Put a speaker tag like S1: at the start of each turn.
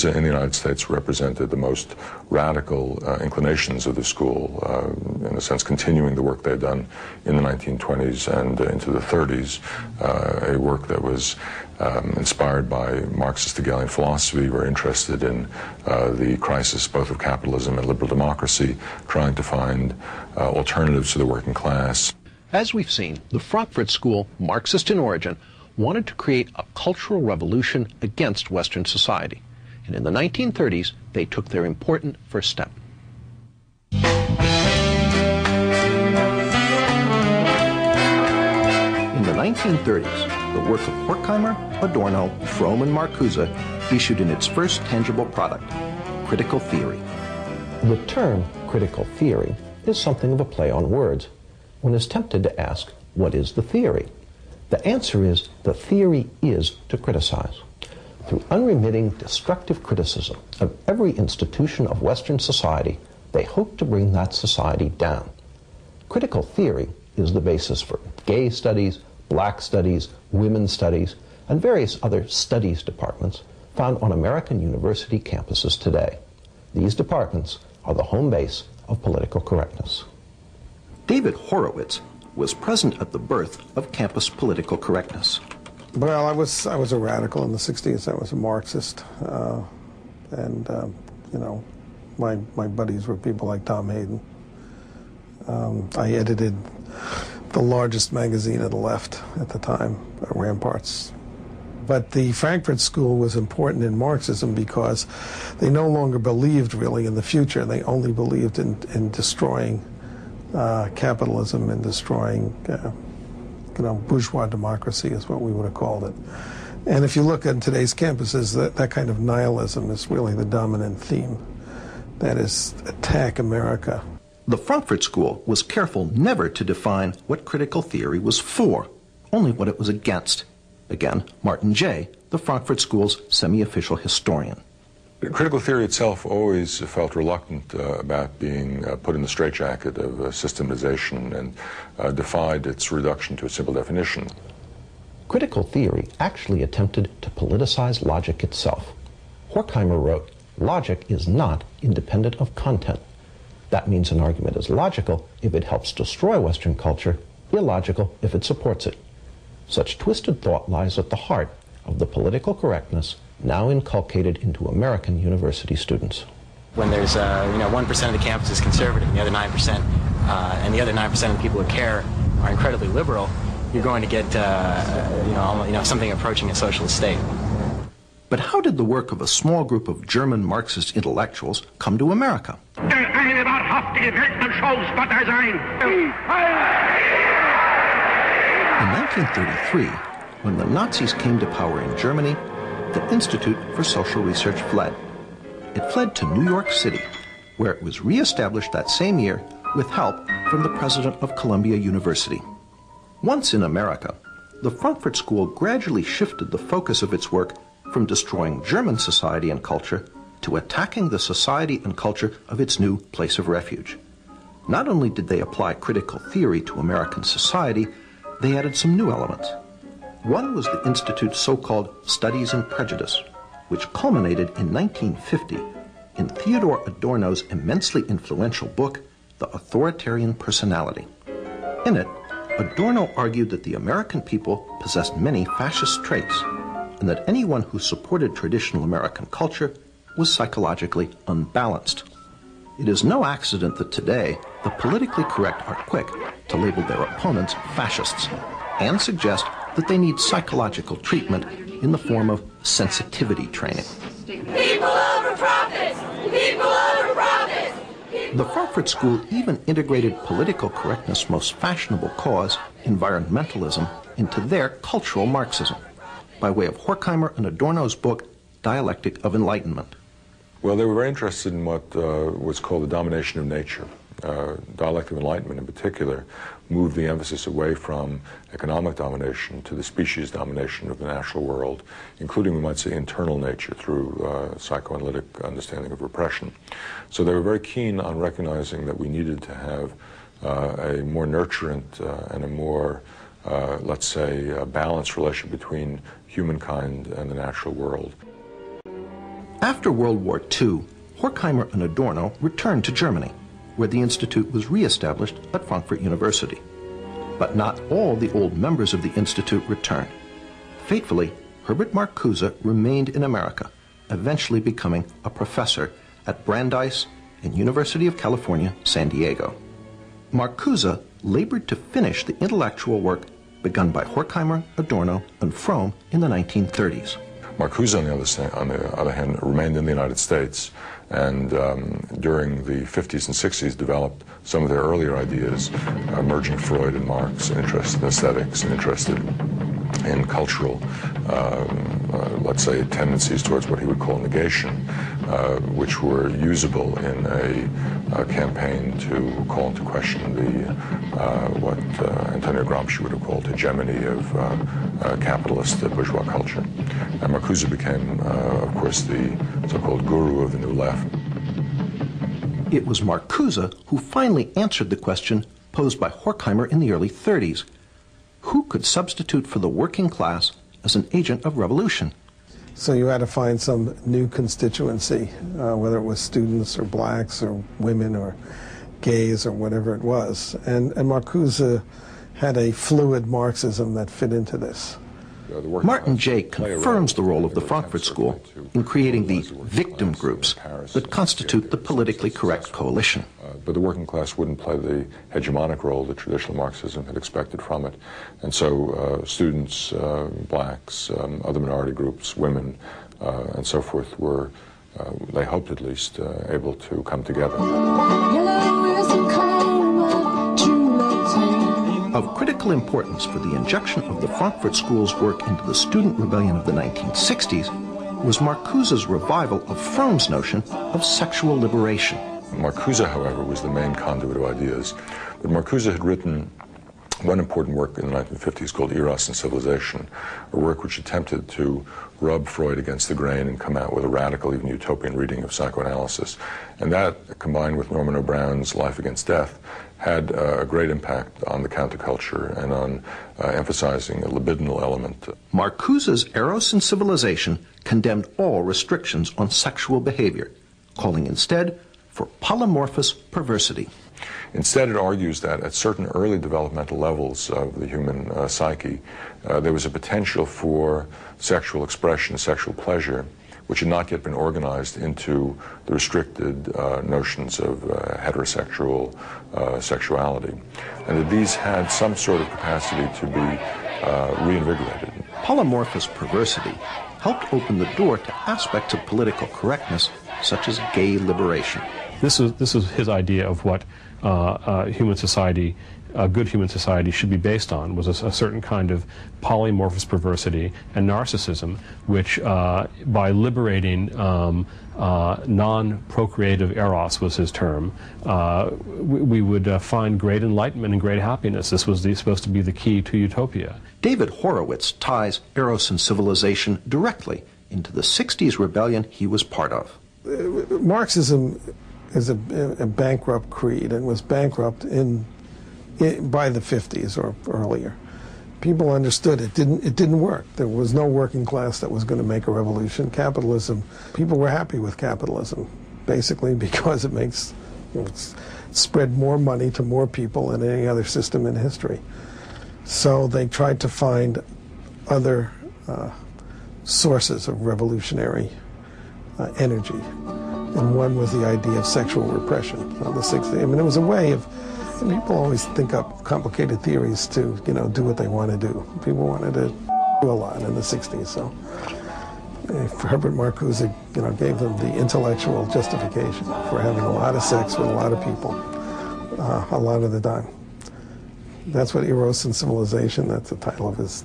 S1: views in the United States represented the most radical inclinations of the school, in a sense continuing the work they had done in the 1920s and into the 30s, a work that was inspired by Marxist Hegelian philosophy, very interested in the crisis both of capitalism and liberal democracy, trying to find alternatives to the working class.
S2: As we've seen, the Frankfurt School, Marxist in origin, wanted to create a cultural revolution against Western society. And in the 1930s, they took their important first step. In the 1930s, the work of Horkheimer, Adorno, Fromm, and Marcuse issued in its first tangible product, critical theory. The term critical theory is something of a play on words. One is tempted to ask, what is the theory? The answer is, the theory is to criticize. Through unremitting, destructive criticism of every institution of Western society, they hope to bring that society down. Critical theory is the basis for gay studies, black studies, women's studies, and various other studies departments found on American university campuses today. These departments are the home base of political correctness. David Horowitz was present at the birth of campus political correctness.
S3: Well, I was a radical in the 60s. I was a Marxist. You know, my buddies were people like Tom Hayden. I edited the largest magazine of the left at the time, Ramparts. But the Frankfurt School was important in Marxism because they no longer believed really in the future. They only believed in destroying capitalism and destroying, bourgeois democracy is what we would have called it. And if you look at today's campuses, that kind of nihilism is really the dominant theme. That is, attack America.
S2: The Frankfurt School was careful never to define what critical theory was for, only what it was against. Again, Martin Jay, the Frankfurt School's semi-official historian.
S1: Critical theory itself always felt reluctant about being put in the straitjacket of systematization and defied its reduction to a simple definition.
S2: Critical theory actually attempted to politicize logic itself. Horkheimer wrote, "Logic is not independent of content. That means an argument is logical if it helps destroy Western culture, illogical if it supports it." Such twisted thought lies at the heart of the political correctness now inculcated into American university students.
S4: When there's 1% of the campus is conservative, and the other 9%, and the other 9% of the people who care are incredibly liberal, you're going to get something approaching a socialist state.
S2: But how did the work of a small group of German Marxist intellectuals come to America? In 1933, when the Nazis came to power in Germany, the Institute for Social Research fled. It fled to New York City, where it was re-established that same year with help from the president of Columbia University. Once in America, the Frankfurt School gradually shifted the focus of its work from destroying German society and culture to attacking the society and culture of its new place of refuge. Not only did they apply critical theory to American society, they added some new elements. One was the Institute's so-called Studies in Prejudice, which culminated in 1950 in Theodore Adorno's immensely influential book, The Authoritarian Personality. In it, Adorno argued that the American people possessed many fascist traits, and that anyone who supported traditional American culture was psychologically unbalanced. It is no accident that today, the politically correct are quick to label their opponents fascists and suggest that they need psychological treatment in the form of sensitivity training.
S5: People over profits! People over profits!
S2: The Frankfurt School even integrated political correctness' most fashionable cause, environmentalism, into their cultural Marxism, by way of Horkheimer and Adorno's book, Dialectic of Enlightenment.
S1: Well, they were very interested in what was called the domination of nature. Dialectic of Enlightenment in particular moved the emphasis away from economic domination to the species domination of the natural world, including, we might say, internal nature through psychoanalytic understanding of repression. So they were very keen on recognizing that we needed to have a more nurturant and a more, let's say, balanced relationship between humankind and the natural world.
S2: After World War II, Horkheimer and Adorno returned to Germany, where the Institute was re-established at Frankfurt University. But not all the old members of the Institute returned. Fatefully, Herbert Marcuse remained in America, eventually becoming a professor at Brandeis and University of California, San Diego. Marcuse labored to finish the intellectual work begun by Horkheimer, Adorno, and Fromm in the 1930s.
S1: Marcuse, on the other hand, remained in the United States, and during the 50s and 60s developed some of their earlier ideas, merging Freud and Marx, interested in aesthetics and interested in cultural, let's say, tendencies towards what he would call negation, which were usable in a campaign to call into question the what Antonio Gramsci would have called hegemony of capitalist bourgeois culture. And Marcuse became, of course, the so-called guru of the New Left.
S2: It was Marcuse who finally answered the question posed by Horkheimer in the early 30s. Who could substitute for the working class as an agent of revolution?
S3: So you had to find some new constituency, whether it was students or blacks or women or gays or whatever it was. And Marcuse had a fluid Marxism that fit into this.
S2: Martin Jay confirms the role of the Frankfurt School in creating the victim groups that constitute the politically correct coalition.
S1: But the working class wouldn't play the hegemonic role that traditional Marxism had expected from it. And so students, blacks, other minority groups, women, and so forth were, they hoped at least, able to come together.
S2: Of critical importance for the injection of the Frankfurt School's work into the student rebellion of the 1960s was Marcuse's revival of Fromm's notion of sexual liberation.
S1: Marcuse, however, was the main conduit of ideas. But Marcuse had written one important work in the 1950s called Eros and Civilization, a work which attempted to rub Freud against the grain and come out with a radical, even utopian reading of psychoanalysis. And that, combined with Norman O'Brown's Life Against Death, had a great impact on the counterculture and on emphasizing a libidinal element.
S2: Marcuse's Eros and Civilization condemned all restrictions on sexual behavior, calling instead for polymorphous perversity.
S1: Instead, it argues that at certain early developmental levels of the human psyche, there was a potential for sexual expression, sexual pleasure, which had not yet been organized into the restricted notions of heterosexual sexuality, and that these had some sort of capacity to be reinvigorated.
S2: Polymorphous perversity helped open the door to aspects of political correctness, such as gay liberation.
S6: This is his idea of what human society, a good human society, should be based on, was a certain kind of polymorphous perversity and narcissism, which by liberating non-procreative eros, was his term, we would find great enlightenment and great happiness. This was supposed to be the key to utopia.
S2: David Horowitz ties Eros and Civilization directly into the 60s rebellion he was part of.
S3: Marxism is a bankrupt creed, and was bankrupt by the 50s or earlier. People understood it didn't work. There was no working class that was going to make a revolution. Capitalism, people were happy with capitalism, basically because it makes, it's spread more money to more people than any other system in history. So they tried to find other sources of revolutionary energy. And one was the idea of sexual repression of the 60s. I mean, it was a way of, people always think up complicated theories to, do what they want to do. People wanted to do a lot in the 60s, so Herbert Marcuse, gave them the intellectual justification for having a lot of sex with a lot of people, a lot of the time. That's what Eros and Civilization, that's the title of his